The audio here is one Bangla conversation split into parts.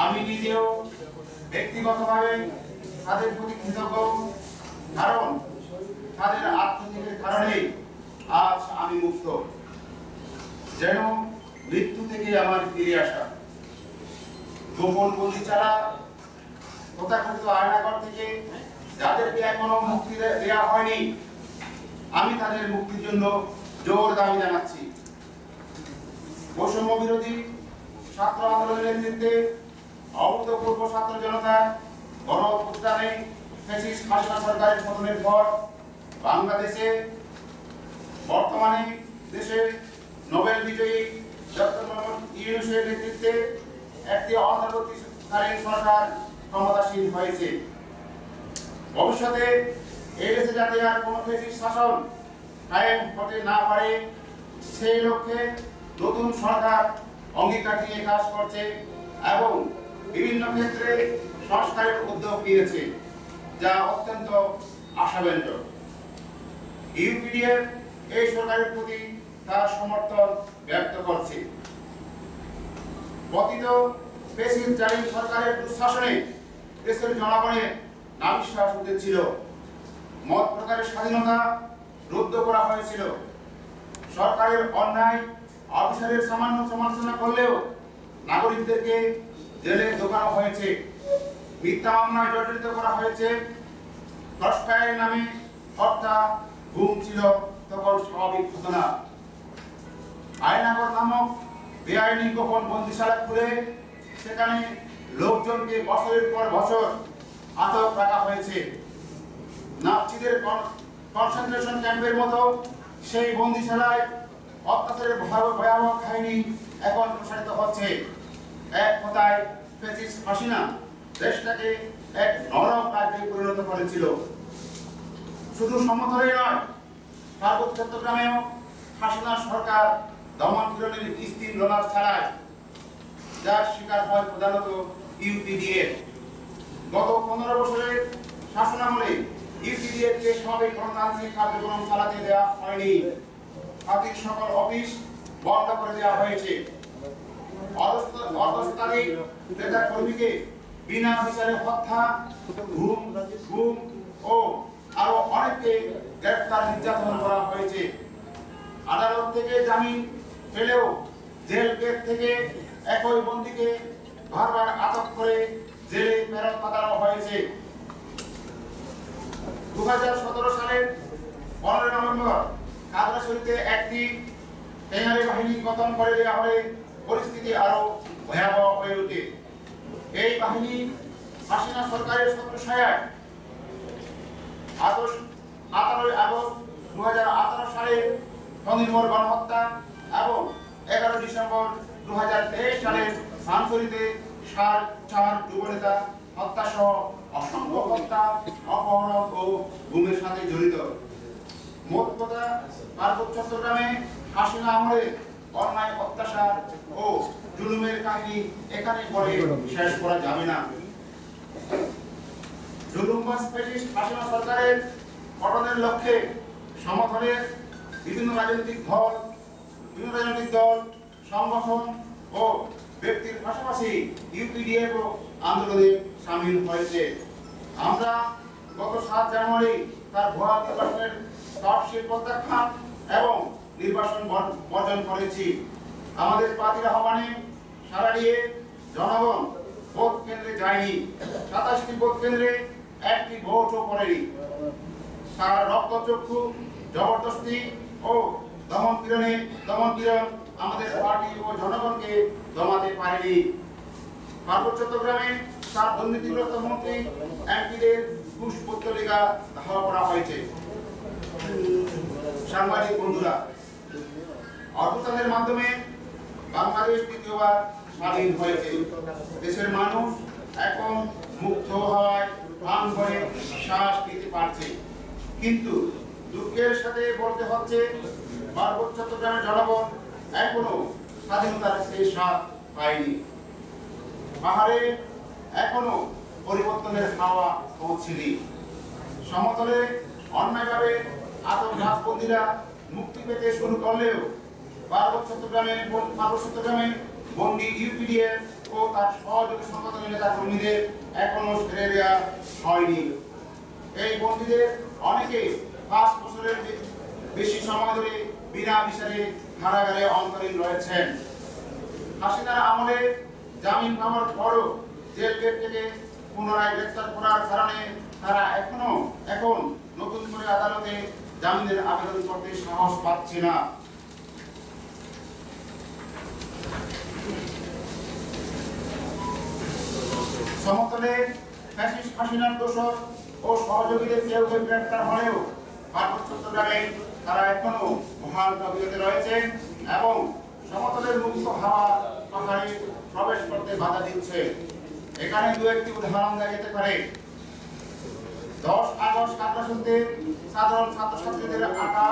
আমি নিজেও ব্যক্তিগতভাবে তাদের প্রতি কৃতজ্ঞ, কারণ তাদের আত্মত্যাগের কারণে আজ আমি মুক্ত। যেন মৃত্যু থেকে আমার ফিরে আসা। গোপন বন্দি ছাড়া তথাকথিত আয়নাঘর থেকে যাদেরকে এখনো মুক্তি দেওয়া হয়নি, আমি তাদের মুক্তির জন্য জোর দাবি জানাচ্ছি। বৈষম্য বিরোধী ছাত্র আন্দোলনের নেতৃত্বে অভূতপূর্ব ছাত্র জনতা গণ অভ্যুত্থানে ফ্যাসিস্ট হাসিনা সরকারের পতনের পর বাংলাদেশে বর্তমানে দেশে নোবেল বিজয়ী ডক্টর মোহাম্মদ ইউনূসের নেতৃত্বে একটি অন্তর্বর্তীকালীন সরকার ক্ষমতাসীন হয়েছে। ভবিষ্যতে এই দেশে যাতে আর কোনো ফ্যাসিস্ট শাসন কায়েম হতে না পারে, সেই লক্ষ্যে নতুন সরকার অঙ্গীকার নিয়ে কাজ করছে এবং বিভিন্ন ক্ষেত্রে সংস্কারের উদ্যোগ নিয়েছে, যা অত্যন্ত আশাব্যঞ্জক। ইউপিডিএফ এই সরকারের প্রতি তার সমর্থন ব্যক্ত করছে। পতিত ফ্যাসিস্ট জালিম সরকারের দুঃশাসনে দেশের জনগণের নাভিশ্বাস উঠেছিল, মত প্রকারের স্বাধীনতা রুদ্ধ করা হয়েছিল। সরকারের অন্যায় অফিসারের সামান্য সমালোচনা করলেও নাগরিকদেরকে জেলে ঢোকানো হয়েছে, মিথ্যা মামলায় জর্জরিত করা হয়েছে। ক্রসফায়ারের নামে হত্যা, গুম ছিল তখন স্বাভাবিক ঘটনা। আয়নাঘর নামক বেআইনি গোপন বন্দিশালা খুলে সেখানে লোকজনকে বছরের পর বছর আটক রাখা হয়েছে। নাৎসিদের কনসেন্ট্রেশন ক্যাম্পের মতো সেই বন্দিশালায় অত্যাচারের ভয়াবহ কাহিনী এখন প্রসারিত হচ্ছে। এক কথায় ফ্যাসিস্ট হাসিনা দেশটাকে এক নরক রাজ্যে পরিণত করেছিল। শুধু সমতলে নয়, পার্বত্য চট্টগ্রামেও হাসিনা সরকার দমন পীড়নের স্টিম রোলার চালায়, যার শিকার হয় প্রধানত ইউপিডিএফ। গত 15 বছরের শাসনামলে ইউপিডিএফকে স্বাভাবিক গণতান্ত্রিক কার্যক্রম চালাতে দেওয়া হয়নি। জাতির সকল অফিস বন্ধ করে দেওয়া হয়েছে। অর্ধশতাধিক নেতা কর্মীকে বিনা বিচারে হত্যা, গুম ও আরো অনেককে গ্রেফতার নির্যাতন করা হয়েছে। আদালত থেকে জামিন পেলেও জেল গেট থেকে একই বন্দীকে বারবার আটক করে জেলে ফেরত পাঠানো হয়েছে। 2017 সালের 15 নভেম্বর খাগড়াছড়িতে একটি ট্যাঙ্গারি বাহিনী গঠন করে দেওয়া হলে পরিস্থিতি আরো ভয়াবহ হয়ে ওঠে। এই বাহিনী হাসিনা সরকারের ছত্রছায়ায় 18 আগস্ট 2018 সালে স্বনির্ভর গণহত্যা এবং 11 ডিসেম্বর 2023 সালে সানসরিতে 4 যুবনেতা হত্যা সহ অসংখ্য হত্যা, অপহরণ ও গুমের সাথে জড়িত। মোট কথা, পার্বত্য চট্টগ্রামে হাসিনা আমলে অন্যায়, অত্যাচার ও জুলুমের কাহিনী এখানে পরে শেষ করা যাবে না। জুলুমবাজ ফ্যাসিস্ট হাসিনা সরকারের পতনের লক্ষ্যে সমতলের বিভিন্ন রাজনৈতিক দল, সংগঠন ও ব্যক্তির পাশাপাশি ইউপিডিএফ আন্দোলনে সামিল হয়েছে। আমরা গত 7 জানুয়ারি তার ভুয়া নির্বাচনের তফসিল প্রত্যাখ্যান এবং নির্বাচন বর্জন করেছি। আমাদের প্রার্থীর আহ্বানে সাড়া দিয়ে জনগণ ভোট কেন্দ্রে যায়নি। 27টি ভোট কেন্দ্রে একটি ভোটও পড়েনি। তার রক্তচক্ষু, জবরদস্তি ও দমন পীড়ন আমাদের পার্টি ও জনগণকে দমাতে পারেনি। পার্বত্য চট্টগ্রামে তার দুর্নীতিগ্রস্ত মন্ত্রী এমপিদের ঘুষপত্রিকা ধাওয়া করা হয়েছে। সাংবাদিক বন্ধুরা, অভ্যুত্থানের মাধ্যমে বাংলাদেশ দ্বিতীয়বার স্বাধীন হয়েছে। দেশের মানুষ এখন মুক্ত হওয়ায় প্রাণ ভরে শ্বাস নিতে পারছে। কিন্তু দুঃখের সাথে বলতে হচ্ছে, পার্বত্য চট্টগ্রামের জনগণ এখনো স্বাধীনতার সেই স্বাদ পায়নি। পাহাড়ে এখনো পরিবর্তনের হাওয়া পৌঁছেনি। সমতলে অন্যায়ভাবে আতঙ্কবাদীরা মুক্তি পেতে শুরু করলেও পার্বত্য চট্টগ্রামে বন্দি ইউপিডিএফ ও তার সহযোগী সংগঠনের নেতা কর্মীদের এখনো ছেড়ে দেওয়া হয়নি। এই বন্দীদের অনেকে 5 বছরের বেশি সময় ধরে বিনা বিচারে কারাগারে অন্তরীণ রয়েছেন। হাসিনার আমলে জামিন পাওয়ার পরও জেল গেট থেকে পুনরায় গ্রেফতার করার কারণে তারা এখন নতুন করে আদালতে জামিনের আবেদন করতে সাহস পাচ্ছে না। সমতলে ফ্যাসিস্ট হাসিনার দোষর ও সহযোগীদের কেউ কেউ গ্রেফতার হলেও পার্বত্য চট্টগ্রামে তারা এখনো মহান দাবিতে রয়েছেন এবং সমতলের মুক্ত হাওয়া পাহাড়ে প্রবেশ করতে বাধা দিচ্ছে। এখানে দু একটি উদাহরণ দেওয়া যেতে পারে। 10 আগস্ট কাকরাশুনতে সাধারণ ছাত্রছাত্রীদের আঁকা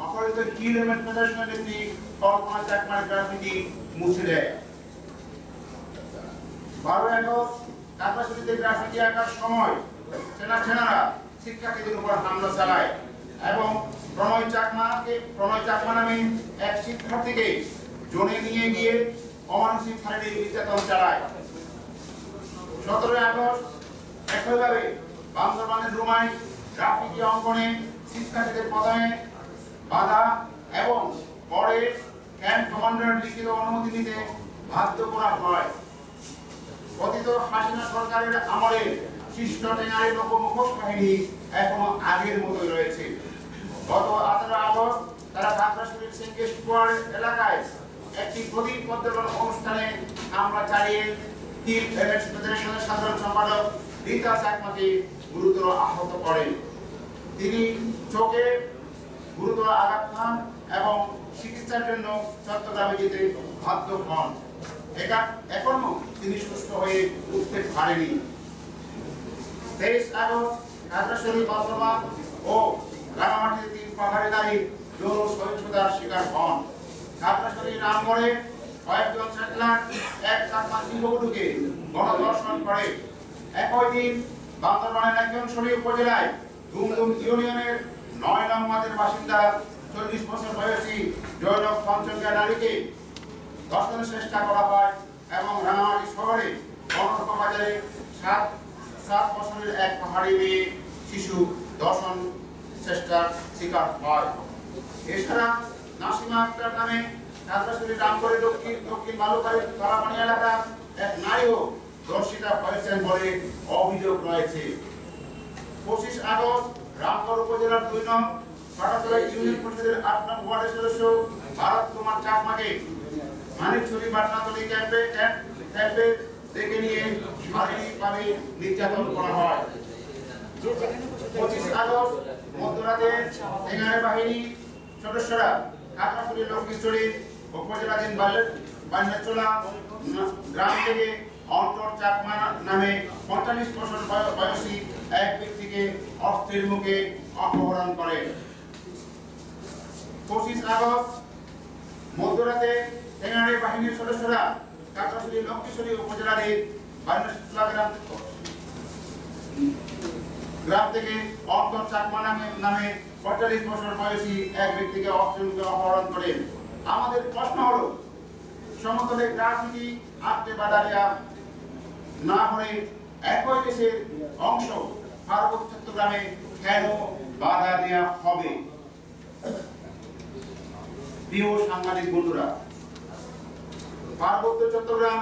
অপরাধিত কিলোমিটার প্রদর্শনের একটি কল্পনা চাকমার গ্রাফিতি মুছে দেয়। 12 আগস্ট কাকরাশুনতে গ্রাফিতি আঁকার সময় সেনারা শিক্ষার্থীদের উপর হামলা চালায় এবং প্রণয় চাকমা নামে এক শিক্ষার্থীকে জোনে নিয়ে গিয়ে অমানসিক শারীরিক নির্যাতন চালায়। 17 আগস্ট একইভাবে বান্দরবানের রুমায় গ্রাফিতি অঙ্কনে শিক্ষার্থীদের প্রদানে বাধা এবং পরে ক্যাম্প কমান্ডার লিখিত অনুমতি নিতে বাধ্য করা হয়। কথিত হাসিনা সরকারের আমলে সৃষ্ট টেঙ্গারি লোকমুখোশ কাহিনী এখনো আগের মতোই রয়েছে। গত 18 আগস্ট তারা কাকরাশুনির সেঙ্গে স্কোয়ার এলাকায় একটি প্রদীপ প্রজ্বলন অনুষ্ঠানে হামলা চালিয়ে তিন ফেডারেশনের সাধারণ সম্পাদক রীতা চাকমাকে গুরুতর আহত করেন। তিনি চোখে গুরুতর আঘাত পান এবং চিকিৎসার জন্য চট্টগ্রামে যেতে বাধ্য হন। এখনো তিনি সুস্থ হয়ে উঠতে পারেনি। 23 আগস্ট খাগড়াছড়ি, বান্দরবান ও রাঙামাটির 3 পাহাড়িদারি যৌন সহিংসতার শিকার হন। খাগড়াছড়ি রামগড়ে কয়েকজন সেটলার এক চাকমা গৃহবধূকে গণধর্ষণ করে। একই দিন বান্দরবানের একজনশলী উপজেলায় দুমদুম ইউনিয়নের 9 নং ওয়ার্ডের বাসিন্দা 40 বছর বয়সী জয়নব পঞ্চঙ্গা নারীকে ধর্ষণের চেষ্টা করা হয় এবং রাঙামাটি শহরে গণরক্ষা বাজারে 7 বছরের এক পাহাড়ি মেয়ে শিশু ধর্ষণ চেষ্টার শিকার হয়। এছাড়া নাসিমা আক্তার নামে খাগড়াছড়ি রামগড়ে দক্ষিণ বালুকারী তলাপানি এলাকার এক নারীও ধর্ষিতা হয়েছেন বলে অভিযোগ রয়েছে। 25 আগস্ট রামগড় উপজেলার 2 নং ফাটাতলা ইউনিয়ন পরিষদের 8 নং ওয়ার্ডের সদস্য ভারত কুমার চাকমাকে মানিকছড়ি বাটনাতলী ক্যাম্পে ডেকে নিয়ে শারীরিকভাবে নির্যাতন করা হয়। 25 আগস্ট মধ্যরাতে টেঙ্গারি বাহিনী সদস্যরা খাগড়াছড়ি লক্ষ্মীছড়ি উপজেলাধীন বান্যাচোলা গ্রাম থেকে অন্তর চাকমা নামে 45 বছর বয়সী এক ব্যক্তিকে অস্ত্রের মুখে অপহরণ করে। 25 আগস্ট মধ্যরাতে টেঙ্গারি বাহিনীর সদস্যরা খাগড়াছড়ি লক্ষ্মীছড়ি উপজেলাধীন বান্যাচোলা গ্রাম থেকে অন্তর চাকমা নামে 45 বছর বয়সী এক ব্যক্তিকে অস্ত্রের মুখে অপহরণ করে। আমাদের প্রশ্ন হলো, সমতলে গ্রাফিতি আঁকতে বাধা দেওয়া না হলে একই দেশের অংশ পার্বত্য চট্টগ্রামে কেন বাধা দেওয়া হবে? প্রিয় সাংবাদিক বন্ধুরা, পার্বত্য চট্টগ্রাম